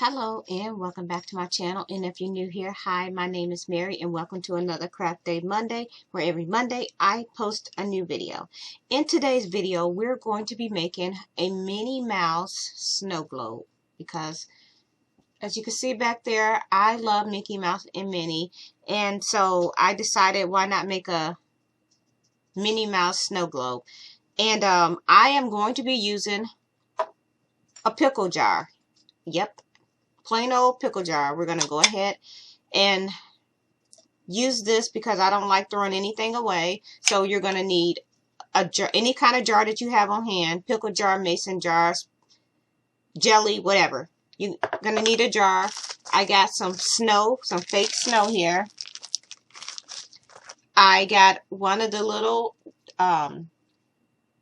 Hello and welcome back to my channel, and if you're new here, hi, my name is Mary and welcome to another Craft Day Monday, where every Monday I post a new video. In today's video we're going to be making a Minnie Mouse snow globe because as you can see back there, I love Mickey Mouse and Minnie, and so I decided why not make a Minnie Mouse snow globe. And I am going to be using a pickle jar. Yep, plain old pickle jar. We're going to go ahead and use this because I don't like throwing anything away. So you're going to need a jar, any kind of jar that you have on hand, pickle jar, mason jars, jelly, whatever. You're going to need a jar. I got some snow, some fake snow here. I got one of the little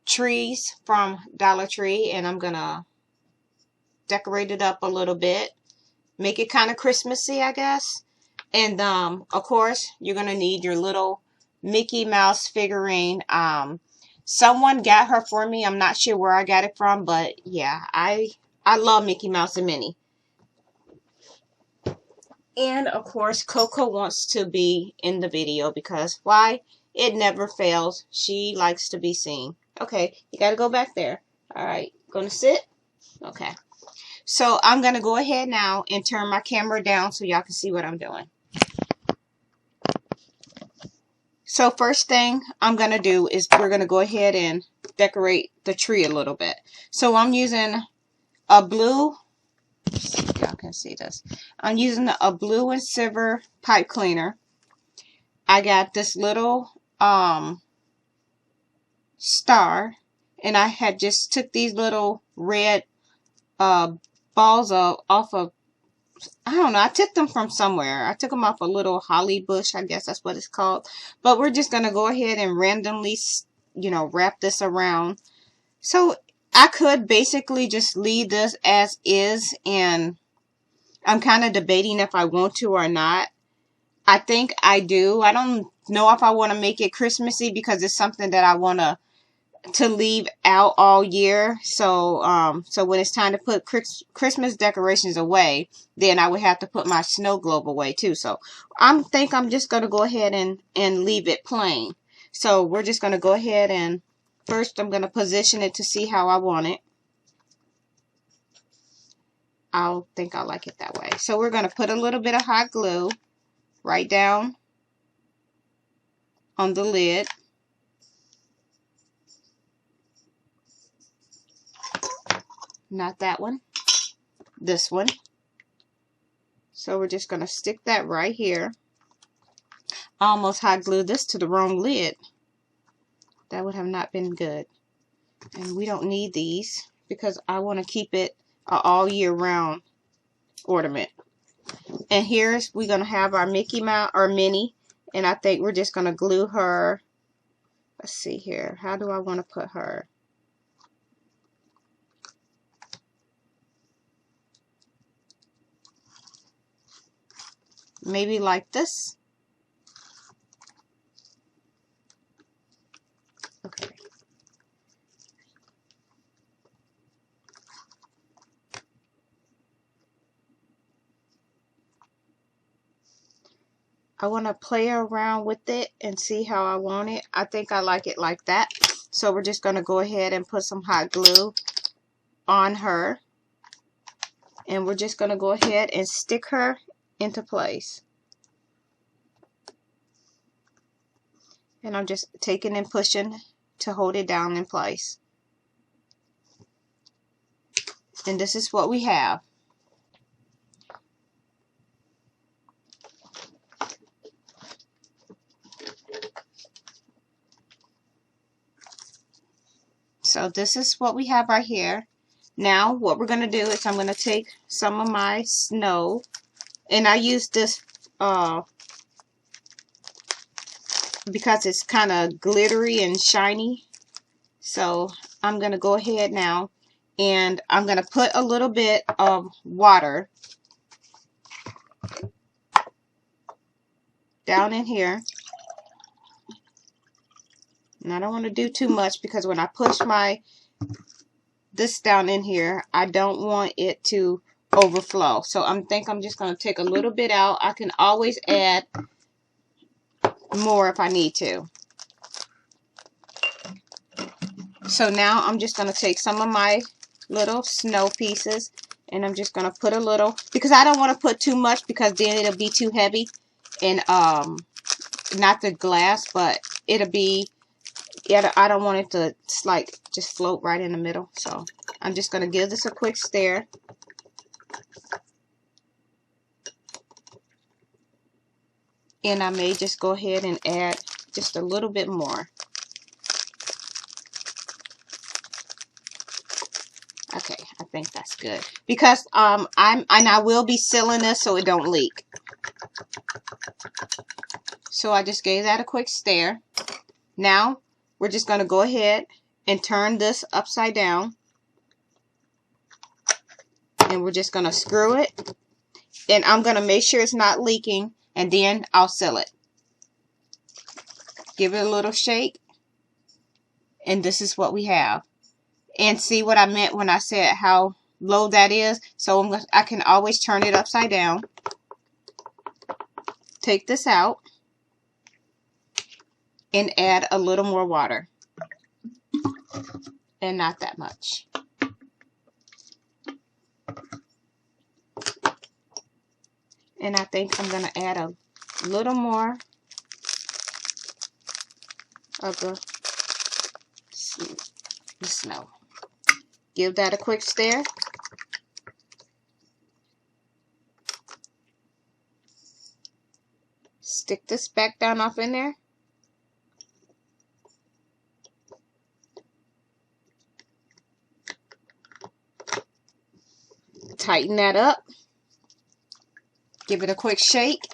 trees from Dollar Tree, and I'm going to decorate it up a little bit. Make it kind of Christmassy, I guess. And of course, you're going to need your little Mickey Mouse figurine. Someone got her for me. I'm not sure where I got it from, but yeah, I love Mickey Mouse and Minnie. And of course, Coco wants to be in the video because why? It never fails. She likes to be seen. Okay, you got to go back there. All right, going to sit? Okay. So I'm going to go ahead now and turn my camera down so y'all can see what I'm doing. So first thing I'm going to do is we're going to go ahead and decorate the tree a little bit. So I'm using a blue, y'all can see this. I'm using a blue and silver pipe cleaner. I got this little star, and I had just took these little red balls off of, I don't know, I took them from somewhere. I took them off a little holly bush, I guess that's what it's called. But we're just going to go ahead and randomly, wrap this around. So I could basically just leave this as is, and I'm kind of debating if I want to or not. I think I do. I don't know if I want to make it Christmassy because it's something that I want to leave out all year. So so when it's time to put Christmas decorations away, then I would have to put my snow globe away too. So I think I'm just going to go ahead and leave it plain. So we're just going to go ahead and first I'm going to position it to see how I want it. I think I like it that way. So we're going to put a little bit of hot glue right down on the lid. Not that one, this one. So we're just going to stick that right here. I almost hot glued this to the wrong lid. That would have not been good. And we don't need these because I want to keep it an all year round ornament. And here's, we're going to have our Mickey Mouse or Minnie. And I think we're just going to glue her. Let's see here. How do I want to put her? Maybe like this. Okay. I want to play around with it and see how I want it. I think I like it like that. So we're just going to go ahead and put some hot glue on her. And we're just going to go ahead and stick her into place. And I'm just taking and pushing to hold it down in place. And this is what we have. So this is what we have right here. Now what we're going to do is I'm going to take some of my snow, and I use this because it's kind of glittery and shiny. So I'm going to go ahead now and I'm going to put a little bit of water down in here. And I don't want to do too much because when I push this down in here, I don't want it to overflow. So I think I'm just going to take a little bit out. I can always add more if I need to. So now I'm just going to take some of my little snow pieces and I'm just going to put a little, because I don't want to put too much because then it'll be too heavy and not the glass, but it'll be, yeah, I don't want it to like just float right in the middle. So I'm just going to give this a quick stir. And I may just go ahead and add just a little bit more. Okay, I think that's good because I will be sealing this so it don't leak. So I just gave that a quick stir. Now we're just going to go ahead and turn this upside down, and we're just going to screw it, and I'm going to make sure it's not leaking, and then I'll seal it. Give it a little shake, and this is what we have. And see what I meant when I said how low that is? So I can always turn it upside down. Take this out and add a little more water. And not that much. And I think I'm going to add a little more of the snow. Give that a quick stir. Stick this back down off in there. Tighten that up. Give it a quick shake.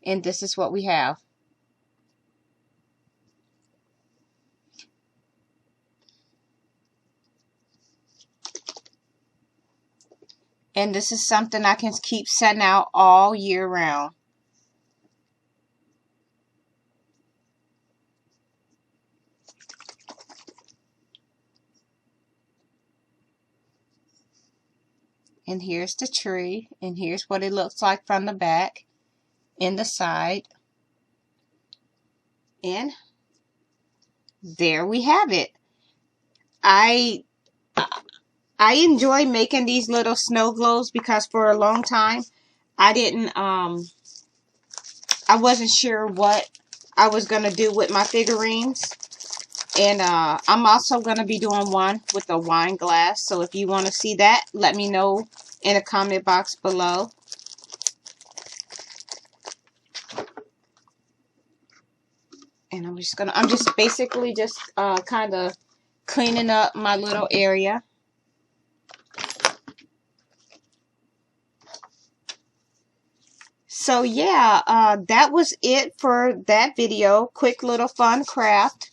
And this is what we have. And this is something I can keep setting out all year round. And here's the tree. And here's what it looks like from the back and the side. And there we have it. I enjoy making these little snow globes because for a long time I wasn't sure what I was going to do with my figurines. And I'm also going to be doing one with a wine glass. So if you want to see that, let me know in the comment box below. And I'm just basically just kind of cleaning up my little area. So yeah, that was it for that video. Quick little fun craft.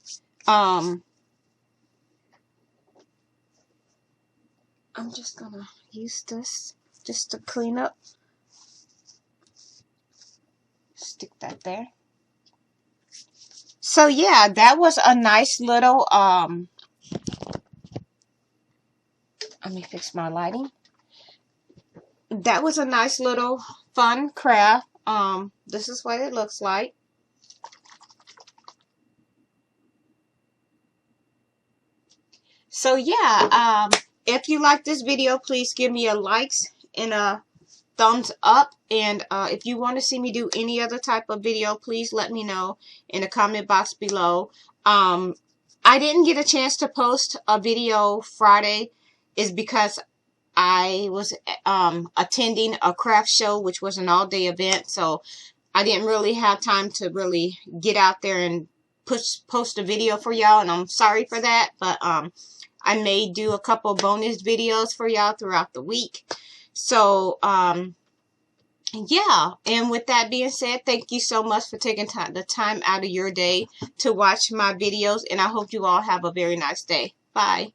I'm just gonna use this just to clean up. Stick that there. So yeah, that was a nice little let me fix my lighting. That was a nice little fun craft. This is what it looks like. So yeah, if you like this video, please give me a likes and a thumbs up. And if you want to see me do any other type of video, please let me know in the comment box below. I didn't get a chance to post a video Friday is because I was attending a craft show, which was an all-day event, so I didn't really have time to really get out there and post a video for y'all, and I'm sorry for that, but I may do a couple bonus videos for y'all throughout the week. So yeah, and with that being said, thank you so much for taking the time out of your day to watch my videos, and I hope you all have a very nice day. Bye.